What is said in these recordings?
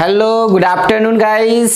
Hello good afternoon guys.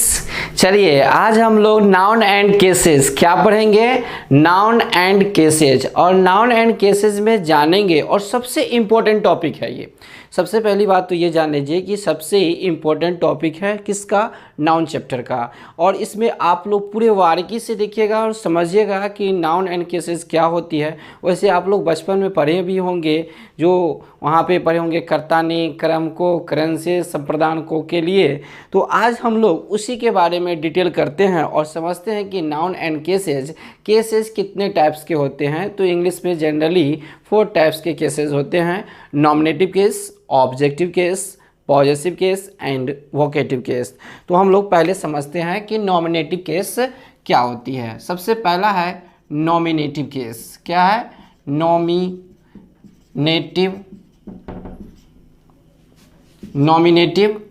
चलिए आज हम लोग नाउन एंड केसेस क्या पढ़ेंगे, नाउन एंड केसेज। और नाउन एंड केसेज में जानेंगे और सबसे इम्पोर्टेंट टॉपिक है ये। सबसे पहली बात तो ये जान लीजिए कि सबसे इम्पोर्टेंट टॉपिक है किसका, नाउन चैप्टर का। और इसमें आप लोग पूरे बारीकी से देखिएगा और समझिएगा कि नाउन एंड केसेस क्या होती है। वैसे आप लोग बचपन में पढ़े भी होंगे, जो वहाँ पे पढ़े होंगे कर्तानी, क्रम को, करण से, संप्रदान को के लिए। तो आज हम लोग उसी के बारे में डिटेल करते हैं और समझते हैं कि नाउन एंड केसेस कितने टाइप्स के होते हैं। तो इंग्लिश में जनरली 4 टाइप्स के केसेस होते हैं: nominative case, objective case, possessive case and vocative case. तो हम लोग पहले समझते हैं कि नॉमिनेटिव केस क्या होती है। सबसे पहला है नॉमिनेटिव केस। क्या है? Nominative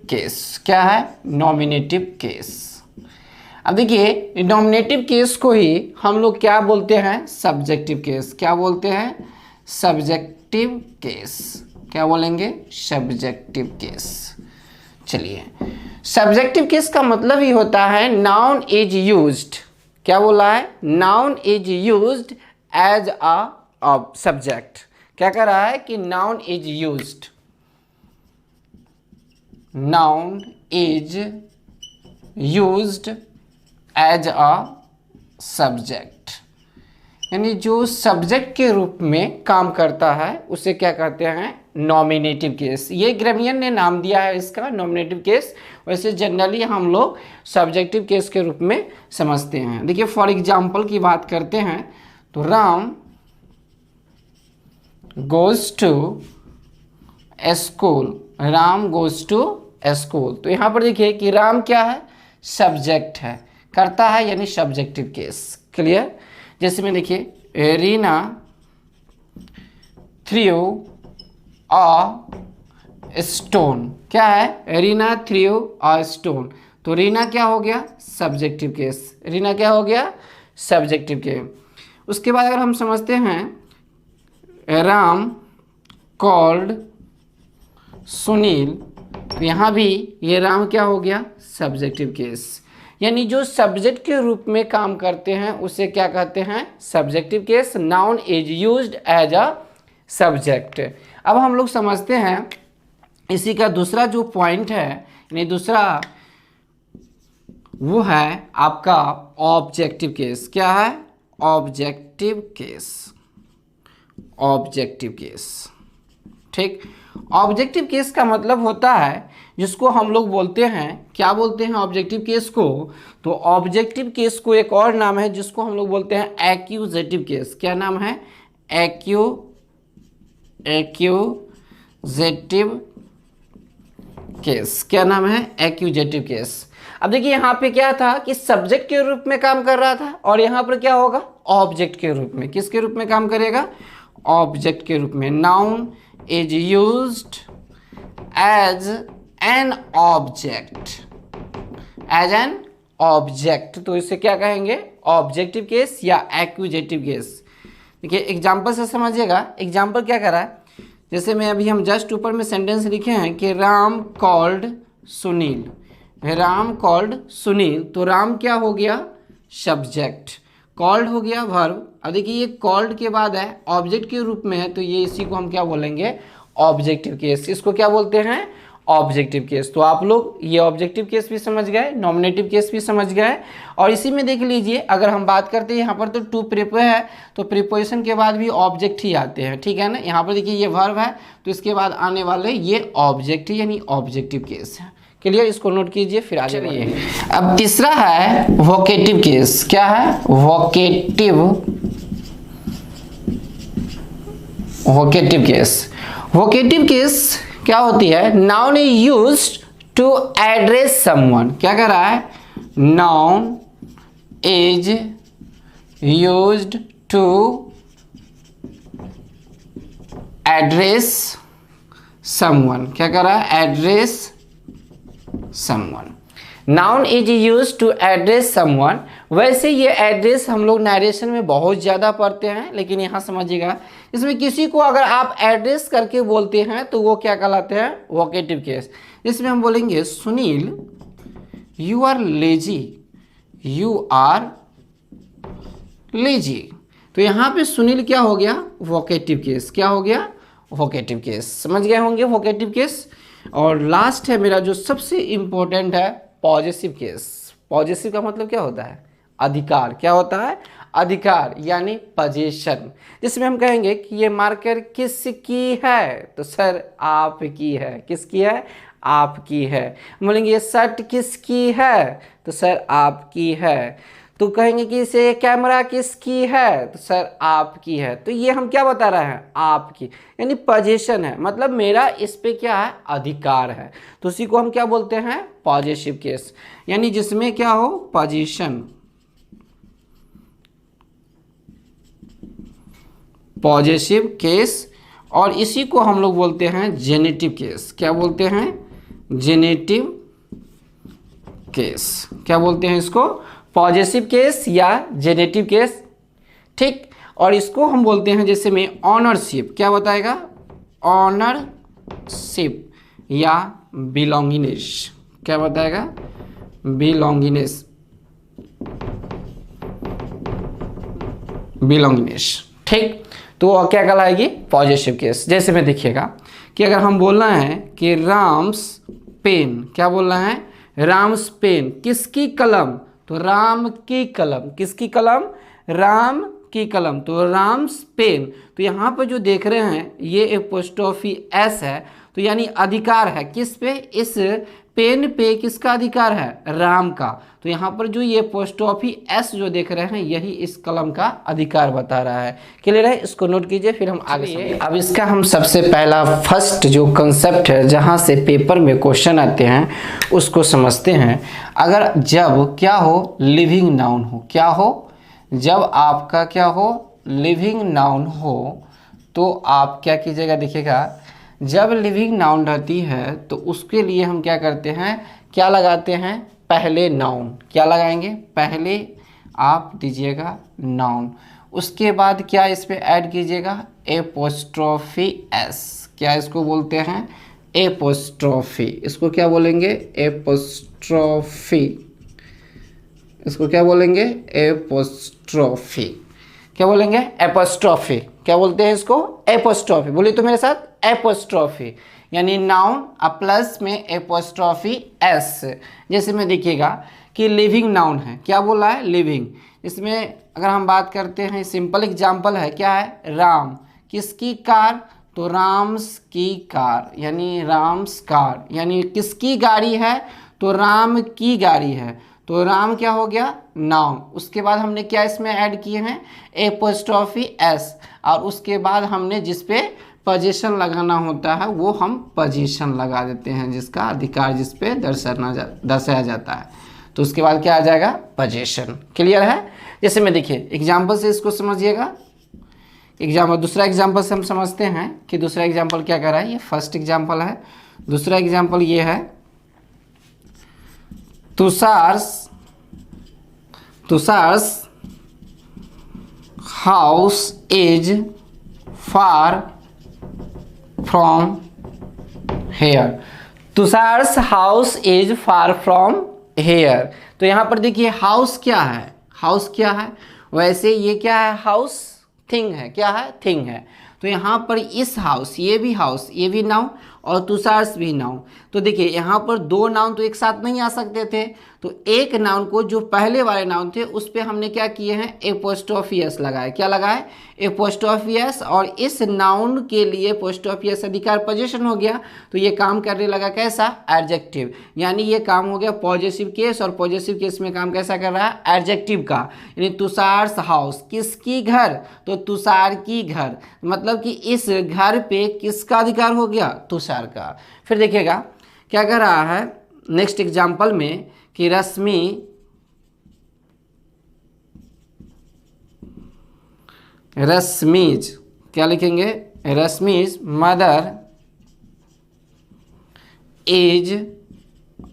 case. क्या है? Nominative case. अब देखिए, नॉमिनेटिव केस को ही हम लोग क्या बोलते हैं? Subjective case. क्या बोलते हैं? Subjective case. क्या बोलेंगे? Subjective case. चलिए, सब्जेक्टिव केस का मतलब ही होता है नाउन इज यूज्ड। क्या बोला है? Noun is used as a subject. क्या कर रहा है कि noun is used, noun is used as a subject, यानी जो सब्जेक्ट के रूप में काम करता है उसे क्या कहते हैं? Nominative case. ये ग्रामियन ने नाम दिया है इसका, नॉमिनेटिव केस। वैसे जनरली हम लोग सब्जेक्टिव केस के रूप में समझते हैं। देखिए, फॉर एग्जांपल की बात करते हैं तो Ram goes to school. Ram goes to school. तो यहाँ पर देखिए कि राम क्या है? सब्जेक्ट है, करता है, यानी सब्जेक्टिव केस। क्लियर? जैसे में देखिए, रीना थ्रू अ स्टोन। क्या है? Reena through a stone. तो रीना क्या हो गया? Subjective case. रीना क्या हो गया? Subjective case. उसके बाद अगर हम समझते हैं राम कॉल्ड सुनील, तो यहाँ भी ये राम क्या हो गया? Subjective case. यानी जो सब्जेक्ट के रूप में काम करते हैं उसे क्या कहते हैं? Subjective case. Noun is used as a subject. अब हम लोग समझते हैं इसी का दूसरा जो पॉइंट है, यानी दूसरा वो है आपका ऑब्जेक्टिव केस। क्या है? Objective case. ऑब्जेक्टिव केस, ठीक। ऑब्जेक्टिव केस का मतलब होता है जिसको हम लोग बोलते हैं, क्या बोलते हैं ऑब्जेक्टिव केस को? तो ऑब्जेक्टिव केस को एक और नाम है जिसको हम लोग बोलते हैं एक्यूजेटिव केस। क्या नाम है? Accusative case. क्या नाम है? Accusative case. अब देखिए, यहाँ पे क्या था कि सब्जेक्ट के रूप में काम कर रहा था, और यहाँ पर क्या होगा? ऑब्जेक्ट के रूप में। किसके रूप में काम करेगा? ऑब्जेक्ट के रूप में। Noun is used as an object. As an object, तो इसे क्या कहेंगे? ऑब्जेक्टिव केस या एक्यूजेटिव केस। देखिए, एग्जाम्पल से समझिएगा। एग्जाम्पल क्या कर रहा है? जैसे मैं अभी हम जस्ट ऊपर में सेंटेंस लिखे हैं कि राम कॉल्ड सुनील। राम कॉल्ड सुनील, तो राम क्या हो गया? सब्जेक्ट। कॉल्ड हो गया वर्ब। अब देखिए, ये कॉल्ड के बाद है, ऑब्जेक्ट के रूप में है, तो ये इसी को हम क्या बोलेंगे? Objective case. इसको क्या बोलते हैं? Objective case. तो आप लोग ये ऑब्जेक्टिव केस भी समझ गए, नॉमिनेटिव केस भी समझ गए। और इसी में देख लीजिए, अगर हम बात करते हैं यहाँ पर तो टू प्रिपो है, तो प्रिपोजिशन के बाद भी ऑब्जेक्ट ही आते हैं, ठीक है ना। यहाँ पर देखिए ये वर्ब है, तो इसके बाद आने वाले ये ऑब्जेक्ट है, यानी ऑब्जेक्टिव केस है। क्लियर? इसको नोट कीजिए, फिर आगे बढ़िए। अब तीसरा है वोकेटिव केस। क्या है? Vocative case. वोकेटिव केस क्या होती है? Noun is used to address someone. क्या कर रहा है? Noun is used to address someone. क्या कर रहा है? Address someone. Noun is use to address someone. वैसे ये एड्रेस हम लोग नरेशन में बहुत ज़्यादा पढ़ते हैं, लेकिन यहाँ समझिएगा, इसमें किसी को अगर आप एड्रेस करके बोलते हैं तो वो क्या कहलाते हैं, वोकेटिव केस। इसमें हम बोलेंगे Sunil you are lazy, you are lazy. तो यहाँ पे सुनील क्या हो गया, वोकेटिव केस। क्या हो गया, वोकेटिव केस। समझ गए होंगे वोकेटिव केस। और लास्ट है मेरा जो सबसे इंपॉर्टेंट है, पॉजेसिव केस। पॉजेसिव का मतलब क्या होता है, अधिकार। क्या होता है, अधिकार, यानी पोजीशन। जिसमें हम कहेंगे कि ये मार्कर किसकी है, तो सर आपकी है। किसकी है, आपकी है। बोलेंगे ये शर्ट किसकी है, तो सर आपकी है। तो कहेंगे कि इसे कैमरा किसकी है, तो सर आपकी है। तो ये हम क्या बता रहे हैं, आपकी, यानी पोजीशन है, मतलब मेरा इस पे क्या है, अधिकार है। तो उसी को हम क्या बोलते हैं, पॉजेसिव केस, यानी जिसमें क्या हो, पोजीशन, पॉजेसिव केस। और इसी को हम लोग बोलते हैं जेनेटिव केस। क्या बोलते हैं, जेनेटिव केस। क्या बोलते हैं इसको, पॉजेसिव केस या जेनेटिव केस। ठीक। और इसको हम बोलते हैं जैसे में ऑनरशिप। क्या बताएगा, ऑनरशिप या बिलोंगिनेस। क्या बताएगा, बिलोंगिनेस, बिलोंगिनेस। ठीक। तो क्या कहलाएगी, पॉजेसिव केस। जैसे में देखिएगा कि अगर हम बोलना है कि राम्स पेन, क्या बोलना है, राम्स पेन किसकी कलम, तो राम की कलम। किसकी कलम, राम की कलम। तो राम्स पेन। तो यहाँ पर जो देख रहे हैं ये एपोस्ट्रोफी एस है, तो यानी अधिकार है किस पे, इस पेन पे किसका अधिकार है, राम का। तो यहाँ पर जो ये एपोस्ट्रोफी एस जो देख रहे हैं यही इस कलम का अधिकार बता रहा है। क्लियर है, इसको नोट कीजिए, फिर हम आगे। अब इसका हम सबसे पहला फर्स्ट जो कंसेप्ट है जहाँ से पेपर में क्वेश्चन आते हैं उसको समझते हैं। अगर जब क्या हो, लिविंग नाउन हो, क्या हो, जब आपका क्या हो, लिविंग नाउन हो, तो आप क्या कीजिएगा, देखिएगा जब लिविंग नाउन रहती है तो उसके लिए हम क्या करते हैं, क्या लगाते हैं, पहले नाउन। क्या लगाएंगे, पहले आप दीजिएगा नाउन, उसके बाद क्या इस पे ऐड कीजिएगा, एपोस्ट्रोफी एस। क्या इसको बोलते हैं, एपोस्ट्रोफी। इसको क्या बोलेंगे, एपोस्ट्रोफी। इसको क्या बोलेंगे, एपोस्ट्रोफी। क्या बोलेंगे, एपोस्ट्रोफी। क्या बोलते हैं इसको, एपोस्ट्रोफी। बोलिए तो मेरे साथ, एपोस्ट्रोफी, यानी नाउन प्लस में एपोस्ट्रोफी एस। जैसे में देखिएगा कि लिविंग नाउन है, क्या बोला है, लिविंग। इसमें अगर हम बात करते हैं, सिंपल एग्जांपल है, क्या है, राम किसकी कार, तो राम्स की कार, यानी राम्स कार। यानी किसकी गाड़ी है, तो राम की गाड़ी है। तो राम क्या हो गया, नाउन। उसके बाद हमने क्या इसमें ऐड किए हैं, एपोस्ट्रोफी एस। और उसके बाद हमने जिस पे पोजीशन लगाना होता है वो हम पोजीशन लगा देते हैं, जिसका अधिकार जिस पे दर्शाया जाता है। तो उसके बाद क्या आ जाएगा, पोजीशन। क्लियर है। जैसे में देखिए एग्जाम्पल से इसको समझिएगा। एग्जाम्पल, दूसरा एग्जाम्पल से हम समझते हैं कि दूसरा एग्जाम्पल क्या कर रहा है। ये फर्स्ट एग्जाम्पल है, दूसरा एग्जाम्पल ये है, Tushar's house is far from hair. Tushar's house is far from hair. तो यहाँ पर देखिए हाउस क्या है, हाउस क्या है, वैसे ये क्या है, हाउस थिंग है। क्या है, थिंग है। तो यहाँ पर इस हाउस, ये भी नाउन और तुषार्स भी नाउन। तो देखिए यहाँ पर दो नाउन तो एक साथ नहीं आ सकते थे, तो एक नाउन को जो पहले वाले नाउन थे उस पर हमने क्या किए हैं, एपोस्ट्रोफी एस लगाए। क्या लगाए, एपोस्ट्रोफी एस। और इस नाउन के लिए एपोस्ट्रोफी एस अधिकार पोजीशन हो गया, तो ये काम करने लगा कैसा, एडजेक्टिव। यानी ये काम हो गया पॉजेसिव केस, और पॉजेसिव केस में काम कैसा कर रहा है, एडजेक्टिव का। यानी तुषार्स हाउस, किसकी घर, तो तुषार की घर, मतलब कि इस घर पे किसका अधिकार हो गया, तुषार का। फिर देखिएगा क्या कर रहा है नेक्स्ट एग्जाम्पल में कि रश्मीज, क्या लिखेंगे, Rashmi's mother is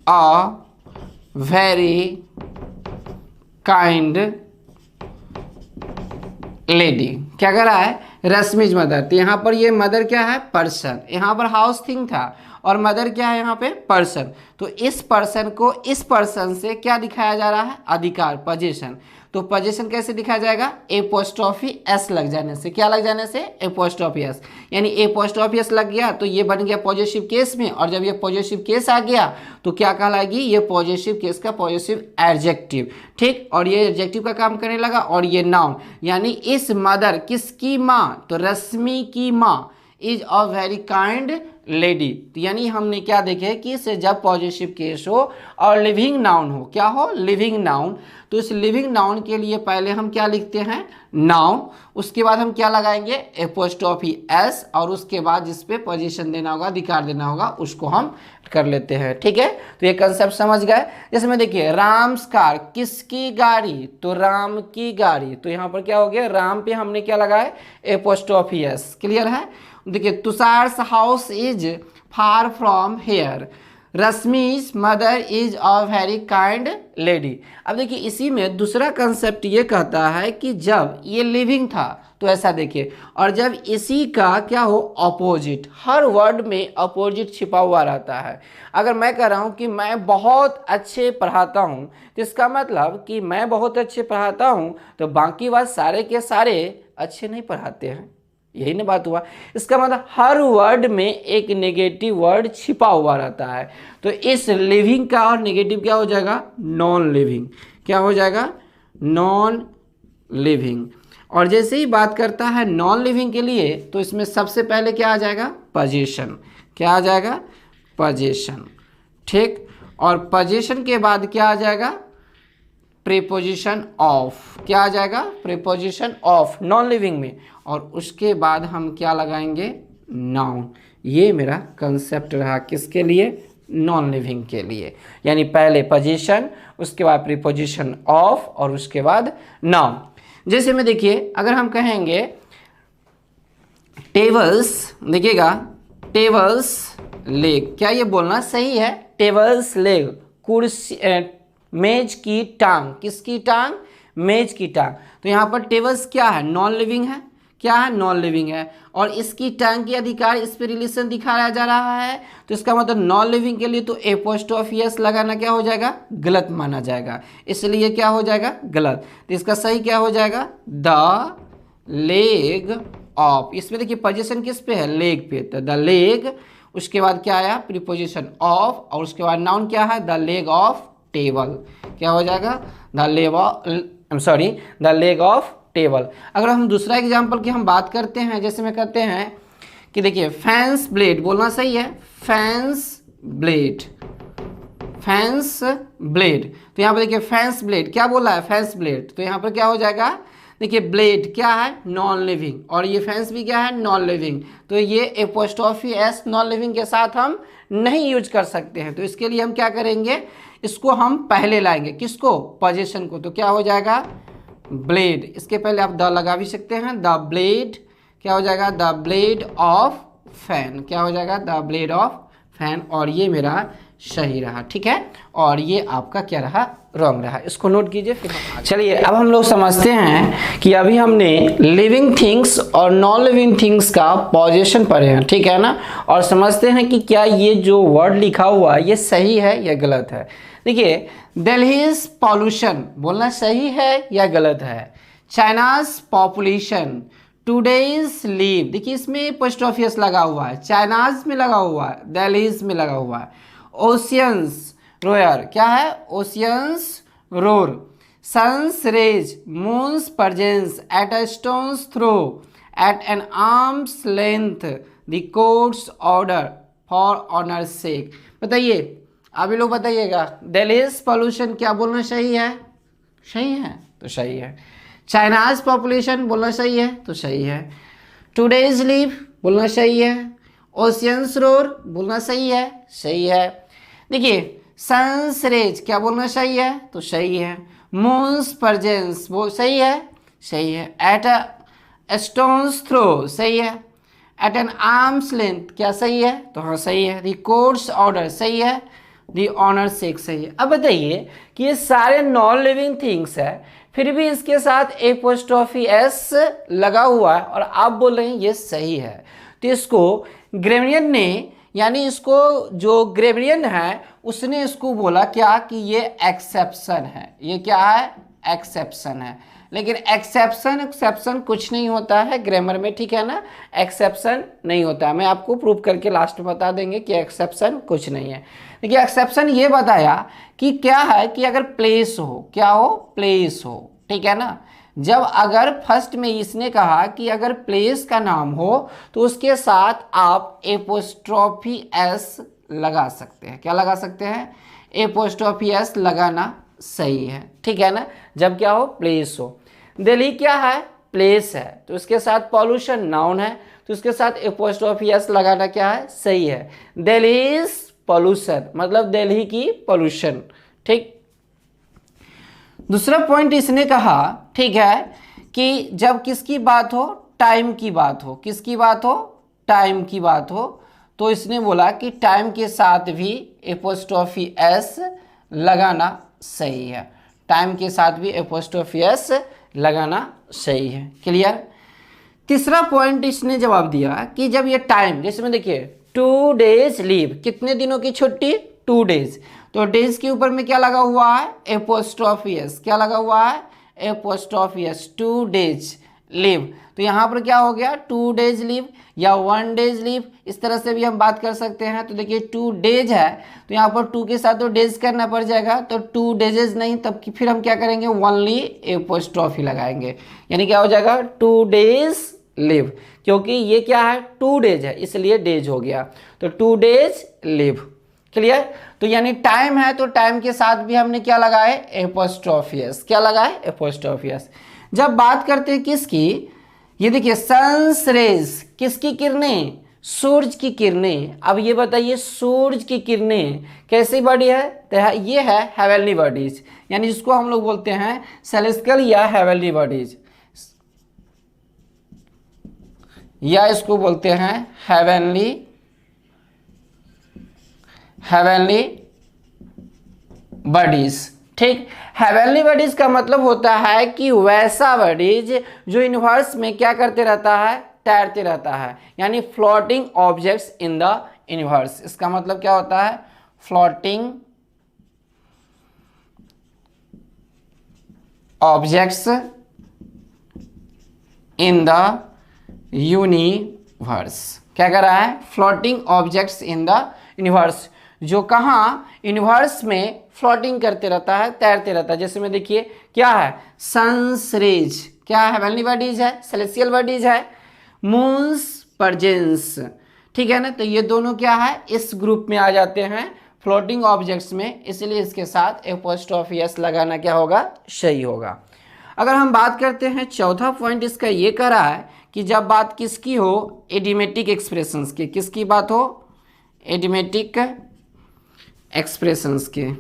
a very kind lady. क्या कर रहा है? रश्मिज मदर। तो यहाँ पर ये मदर क्या है? पर्सन। यहाँ पर हाउस थिंग था और मदर क्या है यहाँ पे? पर्सन। तो इस पर्सन को इस पर्सन से क्या दिखाया जा रहा है? अधिकार, पोजीशन। तो पोजीशन कैसे दिखाया जाएगा? एपोस्ट्रोफी एस लग जाने से। क्या लग जाने से? Apostrophe S. यानी एपोस्ट्रोफी एस लग गया तो ये बन गया पॉजिटिव केस में, और जब ये पॉजिटिव केस आ गया तो क्या कहलाएगी? ये पॉजिटिव केस का पॉजिटिव एडजेक्टिव। ठीक, और ये एडजेक्टिव का काम करने लगा। और ये नाउन, यानी इस मदर किसकी माँ? तो रश्मि की माँ is a very kind lady. तो यानी हमने क्या देखे कि इसे जब पॉजिटिव केस हो और लिविंग नाउन हो, क्या हो? Living noun. तो इस लिविंग नाउन के लिए पहले हम क्या लिखते हैं? नाउन। उसके बाद हम क्या लगाएंगे? एपोस्ट्रोफी एस, और उसके बाद जिस पे पोजीशन देना होगा, अधिकार देना होगा, उसको हम कर लेते हैं। ठीक है, तो ये कंसेप्ट समझ गए। जैसे में देखिए, राम्स कार, किसकी गाड़ी? तो राम की गाड़ी। तो यहाँ पर क्या हो गया? राम पे हमने क्या लगाया? Apostrophe S. क्लियर है? देखिए, Tushar's house is far from here, रश्मि's mother is a very kind lady. अब देखिए, इसी में दूसरा कंसेप्ट ये कहता है कि जब ये लिविंग था तो ऐसा देखिए, और जब इसी का क्या हो? अपोजिट। हर वर्ड में अपोजिट छिपा हुआ रहता है। अगर मैं कह रहा हूँ कि मैं बहुत अच्छे पढ़ाता हूँ, तो इसका मतलब कि मैं बहुत अच्छे पढ़ाता हूँ तो बाकी बात सारे के सारे अच्छे नहीं पढ़ाते हैं। यही ना बात हुआ। इसका मतलब हर वर्ड में एक नेगेटिव वर्ड छिपा हुआ रहता है। तो इस लिविंग का और नेगेटिव क्या हो जाएगा? Non living. क्या हो जाएगा? Non living. और जैसे ही बात करता है नॉन लिविंग के लिए, तो इसमें सबसे पहले क्या आ जाएगा? पोजीशन। क्या आ जाएगा? पोजीशन। ठीक, और पोजीशन के बाद क्या आ जाएगा? Preposition of. क्या आ जाएगा? प्रीपोजिशन ऑफ नॉन लिविंग में। और उसके बाद हम क्या लगाएंगे? नाउन। ये मेरा कंसेप्ट रहा किसके लिए? नॉन लिविंग के लिए। यानी पहले पोजीशन, उसके बाद प्रीपोजिशन ऑफ, और उसके बाद नाउन। जैसे में देखिए, अगर हम कहेंगे टेबल्स, देखिएगा, टेबल्स लेग, क्या ये बोलना सही है? टेबल्स लेग, कुर्सी, मेज की टांग। किसकी टांग? मेज की टांग। तो यहाँ पर टेबल्स क्या है? नॉन लिविंग है। क्या है? नॉन लिविंग है। और इसकी टांग की अधिकार, इस पे रिलेशन दिखाया जा रहा है। तो इसका मतलब नॉन लिविंग के लिए तो एपोस्ट्रोफी एस लगाना क्या हो जाएगा? गलत माना जाएगा। इसलिए क्या हो जाएगा? गलत। तो इसका सही क्या हो जाएगा? The leg of. इसमें देखिए पोजीशन किस पे है? लेग पे। तो द लेग, उसके बाद क्या आया? प्रीपोजिशन ऑफ, और उसके बाद नाउन क्या है? The leg of table. क्या हो जाएगा? The leg of table. अगर हम दूसरा एग्जाम्पल की हम बात करते हैं, जैसे में कहते हैं कि देखिए, फैंस ब्लेड, बोलना सही है? Fans blade, fans blade. तो यहाँ पर देखिए फैंस ब्लेड, क्या बोला है? Fans blade. तो यहाँ पर क्या हो जाएगा? देखिए, ब्लेड क्या है? नॉन लिविंग, और ये फैंस भी क्या है? Non living. तो ये एपोस्ट्रोफी एस नॉन लिविंग के साथ हम नहीं यूज कर सकते हैं। तो इसके लिए हम क्या करेंगे? इसको हम पहले लाएंगे। किसको? पोजीशन को। तो क्या हो जाएगा? ब्लेड। इसके पहले आप द लगा भी सकते हैं। द ब्लेड, क्या हो जाएगा? The blade of fan. क्या हो जाएगा? The blade of fan. और ये मेरा सही रहा। ठीक है, और ये आपका क्या रहा? रॉन्ग रहा। इसको नोट कीजिए। फिर चलिए, अब हम लोग समझते हैं कि अभी हमने लिविंग थिंग्स और नॉन लिविंग थिंग्स का पोजीशन पढ़े हैं, ठीक है ना, और समझते हैं कि क्या ये जो वर्ड लिखा हुआ है ये सही है या गलत है। देखिए, दिल्लीज पॉल्यूशन, बोलना सही है या गलत है? चाइनाज पॉपुलेशन, टुडेज लीव, देखिए इसमें एपोस्ट्रोफी एस लगा हुआ है, चाइनाज में लगा हुआ है, दिल्लीज में लगा हुआ है। ओशियंस रोयर, क्या है? Ocean's roar. Sun's rays, moon's presence, at a stone's throw, at an arm's length, the court's order for honour's sake. बताइए, आप लोग बताइएगा, दिल्लीज पॉल्यूशन क्या बोलना सही है? सही है, तो सही है। चाइनाज पॉपुलेशन बोलना सही है, तो सही है। टुडेज लीव बोलना सही है। ओशियंस रोर बोलना सही है, सही है। देखिए, सन्स रेज क्या बोलना सही है? तो सही है। मून्स परजेंस वो सही है, सही है। एट अ स्टोन्स थ्रो सही है। एट एन आर्म्स लेंथ क्या सही है? तो हाँ सही है। रिकॉर्ड्स ऑर्डर सही है, दी ऑनर सेक्स है ये। अब बताइए कि ये सारे नॉन लिविंग थिंग्स है, फिर भी इसके साथ एपोस्ट्रोफी एस लगा हुआ है और आप बोल रहे हैं ये सही है। तो इसको ग्रेवियन ने, यानी इसको जो ग्रेवियन है उसने इसको बोला क्या कि ये एक्सेप्शन है। ये क्या है? एक्सेप्शन है। लेकिन एक्सेप्शन कुछ नहीं होता है ग्रामर में, ठीक है ना। एक्सेप्शन नहीं होता है, मैं आपको प्रूव करके लास्ट में बता देंगे कि एक्सेप्शन कुछ नहीं है। देखिए एक्सेप्शन ये बताया कि क्या है कि अगर प्लेस हो, क्या हो? प्लेस हो, ठीक है ना। जब अगर फर्स्ट में इसने कहा कि अगर प्लेस का नाम हो तो उसके साथ आप एपोस्ट्रोफी एस लगा सकते हैं। क्या लगा सकते हैं? एपोस्ट्रोफी एस लगाना सही है, ठीक है ना। जब क्या हो? प्लेस हो। दिल्ली क्या है? प्लेस है, तो उसके साथ पॉल्यूशन नाउन है, तो उसके साथ एपोस्ट्रोफी एस लगाना क्या है? सही है। दिल्ली इज पॉल्यूशन, मतलब दिल्ली की पॉल्यूशन, ठीक। दूसरा पॉइंट इसने कहा, ठीक है, कि जब किसकी बात हो? टाइम की बात हो। किसकी बात हो? टाइम की बात हो। तो इसने बोला कि टाइम के साथ भी एपोस्ट्रोफी एस लगाना सही है। टाइम के साथ भी एपोस्ट्रोफी एस लगाना सही है। क्लियर? तीसरा पॉइंट इसने जवाब दिया कि जब ये टाइम, जैसे में देखिए 2 days लीव, कितने दिनों की छुट्टी? 2 days। तो डेज के ऊपर में क्या लगा हुआ है? Apostrophe S. क्या लगा हुआ है? Apostrophe S. 2 days leave. तो यहाँ पर क्या हो गया? 2 days लीव या 1 days लीव, इस तरह से भी हम बात कर सकते हैं। तो देखिए 2 days है तो यहाँ पर 2 के साथ तो डेज करना पड़ जाएगा, तो 2 days नहीं, तब कि फिर हम क्या करेंगे? ओनली एपोस्ट्रोफी लगाएंगे, यानी क्या हो जाएगा? 2 days लिव, क्योंकि ये क्या है? 2 days है, इसलिए डेज हो गया, तो 2 days लिव। क्लियर? तो यानी टाइम है तो टाइम के साथ भी हमने क्या लगाए? Apostrophe S. क्या लगाए? Apostrophe S. जब बात करते हैं किसकी, ये देखिए सन्स रेज, किसकी किरणें? सूरज की किरणें। अब ये बताइए सूरज की किरणें कैसी बॉडी है? तो ये है हेवनली बॉडीज, यानी जिसको हम लोग बोलते हैं सेलेस्टियल या हेवनली बॉडीज, या इसको बोलते हैं हेवनली बॉडीज, ठीक। हेवनली बॉडीज का मतलब होता है कि वैसा बॉडीज जो यूनिवर्स में क्या करते रहता है? तैरते रहता है, यानी floating objects in the universe. इसका मतलब क्या होता है? Floating objects in the universe. क्या कर रहा है? Floating objects in the universe, जो कहाँ? यूनिवर्स में फ्लोटिंग करते रहता है, तैरते रहता है। जैसे में देखिए क्या है? सन्स रेज, क्या है? हेवनली बॉडीज है, सेलेस्टियल बॉडीज है। मून्स परजेंस, ठीक है ना। तो ये दोनों क्या है? इस ग्रुप में आ जाते हैं, फ्लोटिंग ऑब्जेक्ट्स में, इसलिए इसके साथ एपोस्ट्रोफी एस लगाना क्या होगा? सही होगा। अगर हम बात करते हैं चौथा पॉइंट इसका ये कह रहा है कि जब बात किसकी हो? इडियोमेटिक एक्सप्रेशंस की। किसकी बात हो? इडियोमेटिक एक्सप्रेशंस के।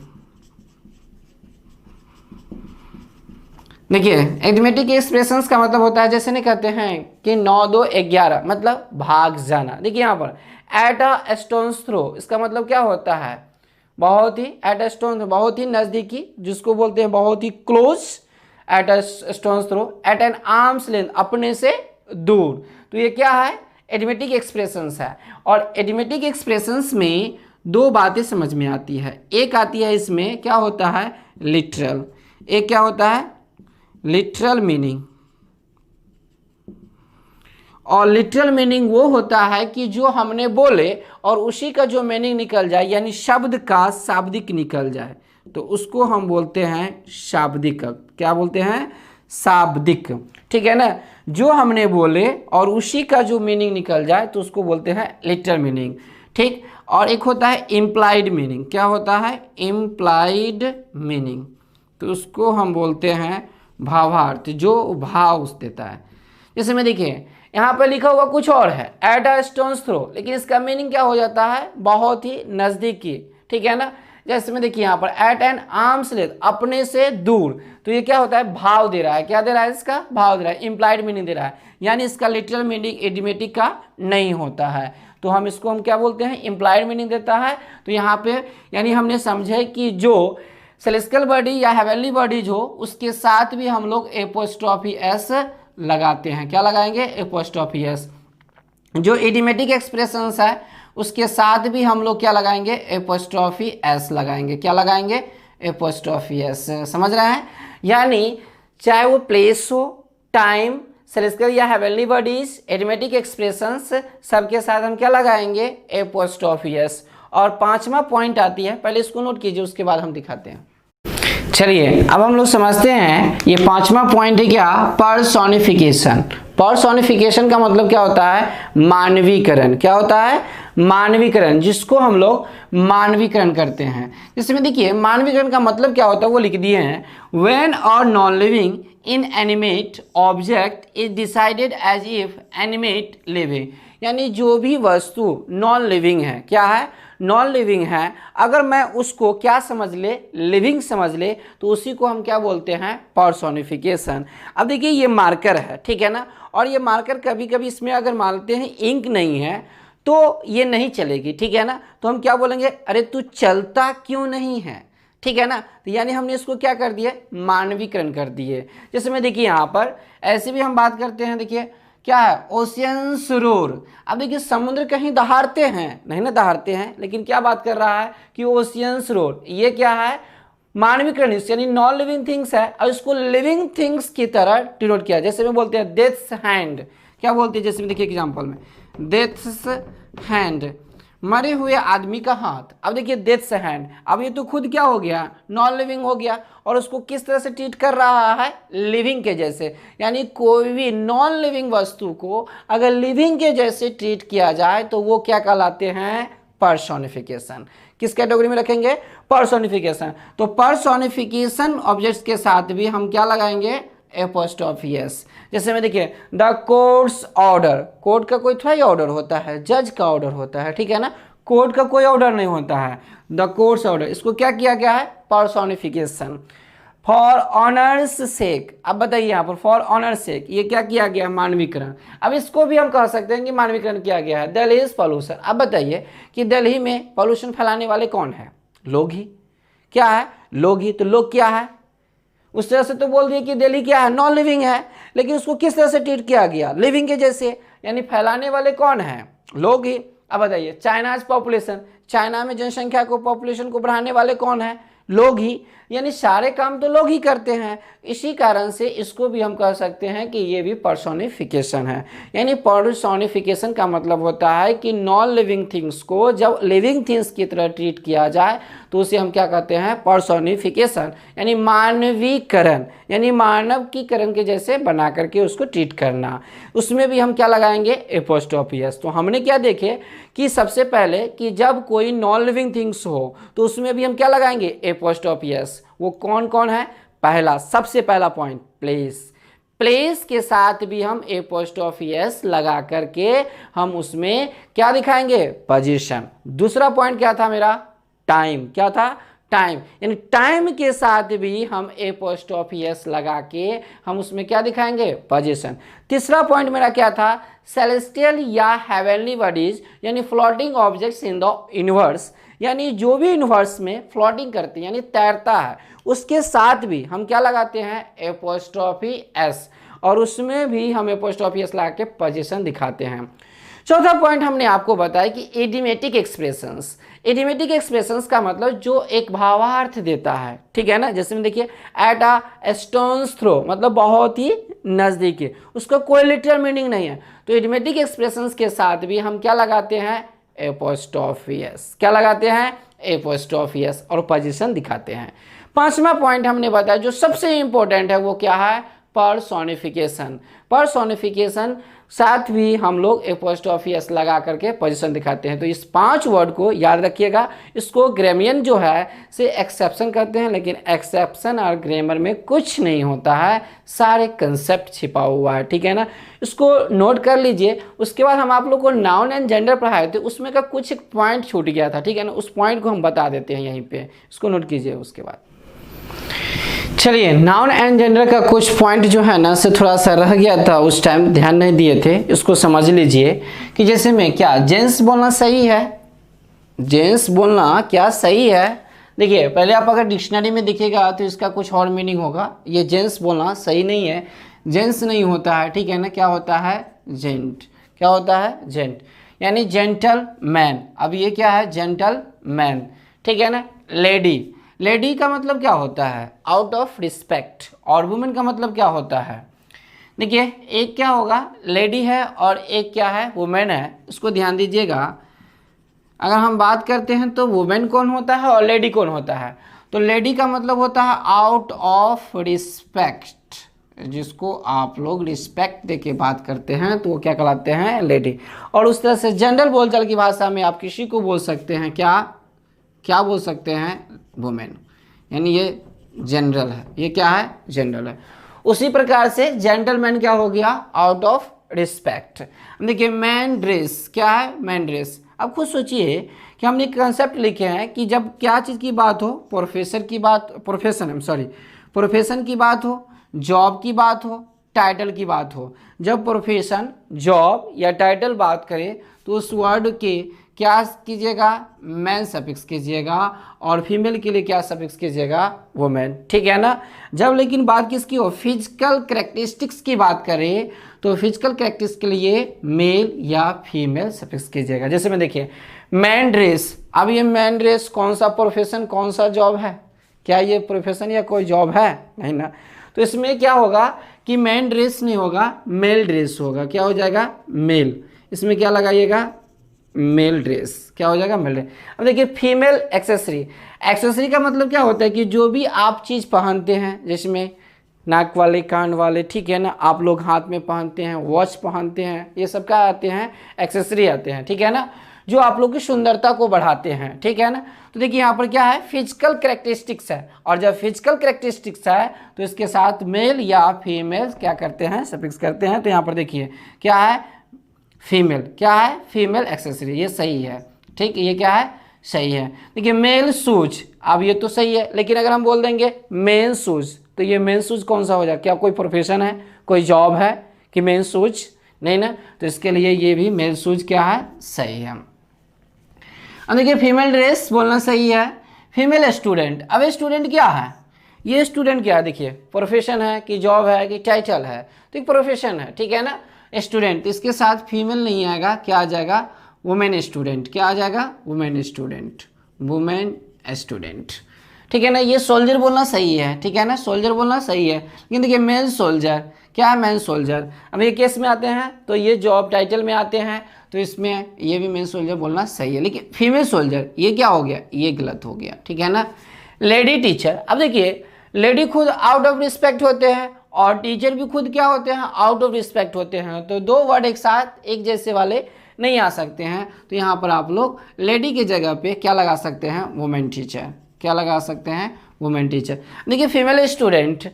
देखिए इडियोमेटिक एक्सप्रेशंस का मतलब होता है, जैसे नहीं कहते हैं कि 9 2 11, मतलब भाग जाना। देखिए यहाँ पर एट अ स्टोन्स थ्रो, इसका मतलब क्या होता है? बहुत ही, एट अ स्टोन, बहुत ही नज़दीकी, जिसको बोलते हैं बहुत ही close. At a stone's throw, at an arm's length, अपने से दूर। तो ये क्या है? इडियोमेटिक एक्सप्रेशंस है। और इडियोमेटिक एक्सप्रेशंस में 2 बातें समझ में आती है। एक आती है इसमें क्या होता है? लिटरल। एक क्या होता है? Literal meaning. और लिटरल मीनिंग वो होता है कि जो हमने बोले और उसी का जो मीनिंग निकल जाए, यानी शब्द का शाब्दिक निकल जाए, तो उसको हम बोलते हैं शाब्दिक। क्या बोलते हैं? शाब्दिक, ठीक है ना। जो हमने बोले और उसी का जो मीनिंग निकल जाए तो उसको बोलते हैं लिटरल मीनिंग, ठीक। और एक होता है इम्प्लाइड मीनिंग। क्या होता है? इम्प्लाइड मीनिंग, तो उसको हम बोलते हैं भावार्थ, जो भाव देता है। जैसे में देखिए यहाँ पर लिखा हुआ कुछ और है, एट अ स्टोन्स थ्रो, लेकिन इसका मीनिंग क्या हो जाता है? बहुत ही नज़दीकी, ठीक है ना। जैसे में देखिए यहाँ पर एट एन आर्म्स लेंथ, अपने से दूर, तो ये क्या होता है? भाव दे रहा है। क्या दे रहा है? इसका भाव दे रहा है, इम्प्लाइड मीनिंग दे रहा है, यानी इसका लिटरल मीनिंग इडियोमेटिक का नहीं होता है। तो हम इसको हम क्या बोलते हैं, इम्प्लाइड मीनिंग देता है। तो यहाँ पे यानी हमने समझे कि जो सेलेस्टियल बॉडी या हेवनली बॉडीज हो उसके साथ भी हम लोग एपोस्ट्रॉफी एस लगाते हैं। क्या लगाएंगे, एपोस्ट्रॉफी एस। जो इडियोमेटिक एक्सप्रेशंस है उसके साथ भी हम लोग क्या लगाएंगे, एपोस्ट्रॉफी एस लगाएंगे। क्या लगाएंगे, एपोस्ट्रॉफी एस। समझ रहे हैं, यानी चाहे वो प्लेस हो, टाइम, सेलेस्टियल या हेवनली बॉडीज, इडियोमेटिक एक्सप्रेशंस, सबके साथ हम क्या लगाएंगे, एपोस्ट्रॉफी एस। और पांचवा पॉइंट आती है, पहले इसको नोट कीजिए उसके बाद हम दिखाते हैं। चलिए अब हम लोग समझते हैं ये पांचवा पॉइंट है क्या, पर्सोनिफिकेशन। पर्सोनिफिकेशन का मतलब क्या होता है, मानवीकरण। क्या होता है, मानवीकरण, जिसको हम लोग मानवीकरण करते हैं। जिसमें देखिए मानवीकरण का मतलब क्या होता है वो लिख दिए हैं, व्हेन और non living inanimate object is decided as if animate living. यानी जो भी वस्तु नॉन लिविंग है, क्या है, नॉन लिविंग है, अगर मैं उसको क्या समझ ले, लिविंग समझ ले, तो उसी को हम क्या बोलते हैं, पर्सोनिफिकेशन। अब देखिए ये मार्कर है, ठीक है ना, और ये मार्कर कभी कभी इसमें अगर मानते हैं इंक नहीं है तो ये नहीं चलेगी, ठीक है ना, तो हम क्या बोलेंगे, अरे तू चलता क्यों नहीं है, ठीक है ना। तो यानी हमने इसको क्या कर दिया, मानवीकरण कर दिए। जैसे मैं देखिए यहाँ पर ऐसे भी हम बात करते हैं, देखिए क्या है, ओशियंस रोर। अब देखिए समुद्र कहीं दहाड़ते हैं, नहीं ना दहाड़ते हैं, लेकिन क्या बात कर रहा है कि ओशियंस रोर, ये क्या है, मानवीकरण, यानी नॉन लिविंग थिंग्स है और इसको लिविंग थिंग्स की तरह डिनोट किया। जैसे में बोलते हैं डेथ्स हैंड, क्या बोलते हैं, जैसे में देखिए एग्जांपल में डेथ्स हैंड, मरे हुए आदमी का हाथ। अब देखिए डेथ्स हैंड, अब ये तो खुद क्या हो गया, नॉन लिविंग हो गया, और उसको किस तरह से ट्रीट कर रहा है, लिविंग के जैसे। यानी कोई भी नॉन लिविंग वस्तु को अगर लिविंग के जैसे ट्रीट किया जाए तो वो क्या कहलाते हैं, पर्सोनिफिकेशन। किस कैटेगरी में रखेंगे, पर्सोनिफिकेशन। तो पर्सोनिफिकेशन ऑब्जेक्ट्स के साथ भी हम क्या लगाएंगे, एपोस्ट्रॉफी एस। जैसे में देखिए द कोर्ट्स ऑर्डर, कोर्ट का कोई थोड़ा ही ऑर्डर होता है, जज का ऑर्डर होता है, ठीक है ना, कोर्ट का कोई ऑर्डर नहीं होता है, द कोर्ट्स ऑर्डर, इसको क्या किया गया है, पर्सोनिफिकेशन। फॉर ऑनर्स सेक, अब बताइए यहाँ पर फॉर ऑनर्स सेक, ये क्या किया गया, मानवीकरण। अब इसको भी हम कह सकते हैं कि मानवीकरण किया गया है। दिल्ली इज पॉल्यूशन, अब बताइए कि दिल्ली में पॉल्यूशन फैलाने वाले कौन है, लोग ही। क्या है, लोग ही। तो लोग क्या है, उस तरह से तो बोल दिए कि दिल्ली क्या है, नॉन लिविंग है, लेकिन उसको किस तरह से ट्रीट किया गया, लिविंग के जैसे, यानी फैलाने वाले कौन है, लोग ही। अब बताइए चाइनाज पॉपुलेशन, चाइना में जनसंख्या को, पॉपुलेशन को बढ़ाने वाले कौन है, लोग ही। यानी सारे काम तो लोग ही करते हैं, इसी कारण से इसको भी हम कह सकते हैं कि ये भी पर्सोनिफिकेशन है। यानी पर्सोनिफिकेशन का मतलब होता है कि नॉन लिविंग थिंग्स को जब लिविंग थिंग्स की तरह ट्रीट किया जाए तो उसे हम क्या कहते हैं, पर्सोनिफिकेशन, यानी मानवीकरण, यानी मानवीकरण के जैसे बना करके उसको ट्रीट करना। उसमें भी हम क्या लगाएंगे, एपोस्ट्रॉफी एस। तो हमने क्या देखे कि सबसे पहले कि जब कोई नॉन लिविंग थिंग्स हो तो उसमें भी हम क्या लगाएंगे, एपोस्ट्रॉफी एस। वो कौन कौन है, पहला, सबसे पहला पॉइंट प्लेस, प्लेस के साथ भी हम एपोस्ट्रॉफी एस लगा करके हम उसमें क्या दिखाएंगे, पोजीशन। दूसरा पॉइंट क्या था मेरा, टाइम, क्या था, टाइम, यानी टाइम के साथ भी हम एपोस्ट्रॉफी एस लगा के हम उसमें क्या दिखाएंगे, पोजीशन। तीसरा पॉइंट मेरा क्या था, सेलेस्टियल या हेवनली बॉडीज, यानी floating objects in the universe, यानी जो भी यूनिवर्स में फ्लोटिंग करते हैं यानी तैरता है, उसके साथ भी हम क्या लगाते हैं, एपोस्ट्रॉफी एस, और उसमें भी हम एपोस्ट्रॉफी एस लगा के पोजीशन दिखाते हैं। चौथा पॉइंट हमने आपको बताया कि इडियोमेटिक एक्सप्रेशंस, इडियोमेटिक एक्सप्रेशंस का मतलब जो एक भावार्थ देता है, ठीक है ना। जैसे में देखिए एट अ स्टोन्स थ्रो, मतलब बहुत ही नज़दीक है, उसका कोई लिटरल मीनिंग नहीं है। तो इडियोमेटिक एक्सप्रेशंस के साथ भी हम क्या लगाते हैं, एपोस्ट्रॉफी एस। क्या लगाते हैं, एपोस्ट्रॉफी एस, और पोजीशन दिखाते हैं। पांचवा पॉइंट हमने बताया जो सबसे इंपॉर्टेंट है वो क्या है, पर्सोनिफिकेशन। पर्सोनिफिकेशन साथ भी हम लोग एपोस्ट्रॉफी एस लगा करके पोजीशन दिखाते हैं। तो इस 5 वर्ड को याद रखिएगा। इसको ग्रामरियन जो है से एक्सेप्शन कहते हैं, लेकिन एक्सेप्शन और ग्रामर में कुछ नहीं होता है, सारे कंसेप्ट छिपा हुआ है, ठीक है ना। इसको नोट कर लीजिए। उसके बाद हम आप लोग को नाउन एंड जेंडर पढ़ाए थे, उसमें का कुछ एक पॉइंट छूट गया था, ठीक है ना, उस पॉइंट को हम बता देते हैं यहीं पे, इसको नोट कीजिए। उसके बाद चलिए, नाउन एंड जेंडर का कुछ पॉइंट जो है ना से थोड़ा सा रह गया था, उस टाइम ध्यान नहीं दिए थे, इसको समझ लीजिए कि जैसे में क्या जेंट्स बोलना सही है, जेंट्स बोलना क्या सही है। देखिए पहले आप अगर डिक्शनरी में दिखेगा तो इसका कुछ और मीनिंग होगा, ये जेंट्स बोलना सही नहीं है, जेंट्स नहीं होता है, ठीक है ना, क्या होता है जेंट, क्या होता है जेंट, यानी जेंटल मैन। अब ये क्या है जेंटल मैन, ठीक है ना। लेडी, लेडी का मतलब क्या होता है आउट ऑफ रिस्पेक्ट, और वुमेन का मतलब क्या होता है, देखिए एक क्या होगा लेडी है और एक क्या है वुमेन है, इसको ध्यान दीजिएगा। अगर हम बात करते हैं तो वुमेन कौन होता है और लेडी कौन होता है, तो लेडी का मतलब होता है आउट ऑफ रिस्पेक्ट, जिसको आप लोग रिस्पेक्ट देके बात करते हैं तो वो क्या कहलाते हैं लेडी। और उस तरह से जनरल बोलचाल की भाषा में आप किसी को बोल सकते हैं क्या, क्या बोल सकते हैं वुमेन, यानी ये जनरल है, ये क्या है जनरल है। उसी प्रकार से जेंटलमैन क्या हो गया आउट ऑफ रिस्पेक्ट। देखिए मैन ड्रेस, क्या है मैन ड्रेस। अब खुद सोचिए कि हमने एक कंसेप्ट लिखे हैं कि जब क्या चीज़ की बात हो, प्रोफेसर की बात, प्रोफेशन की बात हो, जॉब की बात हो, टाइटल की बात हो, जब प्रोफेशन जॉब या टाइटल बात करें तो उस वर्ड के क्या कीजिएगा मैन सफिक्स कीजिएगा, और फीमेल के लिए क्या सफिक्स कीजिएगा वुमेन, ठीक है ना। जब लेकिन बात किसकी हो फिजिकल कैरेक्टरिस्टिक्स की बात करें तो फिजिकल कैरेक्टरिस्टिक्स के लिए मेल या फीमेल सफिक्स कीजिएगा। जैसे में देखिए मैन ड्रेस, अब ये मैन ड्रेस कौन सा प्रोफेशन कौन सा जॉब है, क्या ये प्रोफेशन या कोई जॉब है नहीं ना, तो इसमें क्या होगा कि मैन ड्रेस नहीं होगा मेल ड्रेस होगा, क्या हो जाएगा मेल, इसमें क्या लगाइएगा मेल ड्रेस, क्या हो जाएगा मेल ड्रेस। अब देखिए फीमेल एक्सेसरी, एक्सेसरी का मतलब क्या होता है कि जो भी आप चीज़ पहनते हैं, जिसमें नाक वाले कान वाले, ठीक है ना, आप लोग हाथ में पहनते हैं, वॉच पहनते हैं, ये सब क्या आते हैं एक्सेसरी आते हैं, ठीक है ना, जो आप लोग की सुंदरता को बढ़ाते हैं, ठीक है ना। तो देखिए यहाँ पर क्या है फिजिकल कैरेक्टरिस्टिक्स है, और जब फिजिकल कैरेक्टरिस्टिक्स है तो इसके साथ मेल या फीमेल क्या करते हैं सफिक्स करते हैं। तो यहाँ पर देखिए क्या है फीमेल, क्या है फीमेल एक्सेसरी, ये सही है, ठीक है, ये क्या है सही है। देखिए मेल शूज, अब ये तो सही है, लेकिन अगर हम बोल देंगे मेन शूज तो ये मेन शूज कौन सा हो जाए, क्या कोई प्रोफेशन है कोई जॉब है कि मेन शूज नहीं ना, तो इसके लिए ये भी मेल शूज क्या है सही है। अब देखिए फीमेल ड्रेस बोलना सही है। फीमेल स्टूडेंट, अब स्टूडेंट क्या है, ये स्टूडेंट क्या है, देखिए प्रोफेशन है कि जॉब है कि टाइटल है, तो एक प्रोफेशन है, ठीक है ना। स्टूडेंट इसके साथ फीमेल नहीं आएगा, क्या आ जाएगा वुमेन स्टूडेंट, क्या आ जाएगा वुमेन स्टूडेंट, वुमेन स्टूडेंट, ठीक है ना। ये सोल्जर बोलना सही है, ठीक है ना, सोल्जर बोलना सही है। लेकिन देखिए मेन सोल्जर, क्या है मेन सोल्जर, अब ये केस में आते हैं तो ये जॉब टाइटल में आते हैं तो इसमें ये भी मेन सोल्जर बोलना सही है। लेकिन फीमेल सोल्जर ये क्या हो गया, ये गलत हो गया, ठीक है ना। लेडी टीचर, अब देखिए लेडी खुद आउट ऑफ रिस्पेक्ट होते हैं और टीचर भी खुद क्या होते हैं आउट ऑफ रिस्पेक्ट होते हैं, तो दो वर्ड एक साथ एक जैसे वाले नहीं आ सकते हैं। तो यहाँ पर आप लोग लेडी की जगह पे क्या लगा सकते हैं वुमेन टीचर, क्या लगा सकते हैं वुमेन टीचर। देखिए फीमेल स्टूडेंट,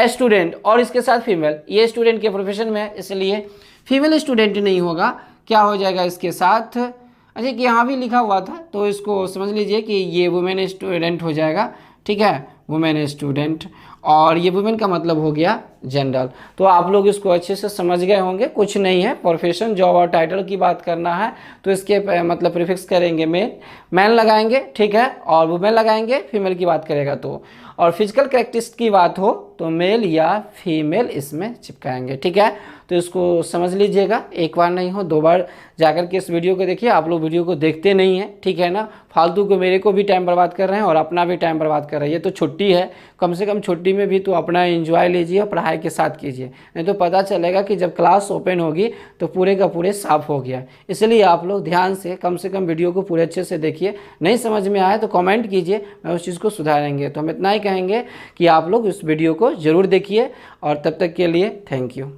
स्टूडेंट और इसके साथ फीमेल, ये स्टूडेंट के प्रोफेशन में है इसलिए फीमेल स्टूडेंट नहीं होगा, क्या हो जाएगा इसके साथ, अच्छा कि यहाँ भी लिखा हुआ था तो इसको समझ लीजिए कि ये वुमेन स्टूडेंट हो जाएगा, ठीक है वुमेन स्टूडेंट, और ये वुमेन का मतलब हो गया जनरल। तो आप लोग इसको अच्छे से समझ गए होंगे, कुछ नहीं है, प्रोफेशन जॉब और टाइटल की बात करना है तो इसके मतलब प्रीफिक्स करेंगे मैन लगाएंगे, ठीक है, और वुमेन लगाएंगे फीमेल की बात करेगा तो, और फिजिकल कैरेक्टरिस्टिक की बात हो तो मेल या फीमेल इसमें चिपकाएंगे, ठीक है। तो इसको समझ लीजिएगा, एक बार नहीं हो दो बार जाकर के इस वीडियो को देखिए। आप लोग वीडियो को देखते नहीं हैं, ठीक है ना, फालतू को मेरे को भी टाइम बर्बाद कर रहे हैं और अपना भी टाइम बर्बाद कर रहे हैं। ये तो छुट्टी है, कम से कम छुट्टी में भी तो अपना एंजॉय लीजिए और पढ़ाई के साथ कीजिए, नहीं तो पता चलेगा कि जब क्लास ओपन होगी तो पूरे का पूरे साफ हो गया। इसलिए आप लोग ध्यान से कम कम वीडियो को पूरे अच्छे से देखिए, नहीं समझ में आए तो कमेंट कीजिए, मैं उस चीज़ को सुधारेंगे। तो हम इतना ही कहेंगे कि आप लोग इस वीडियो को ज़रूर देखिए, और तब तक के लिए थैंक यू।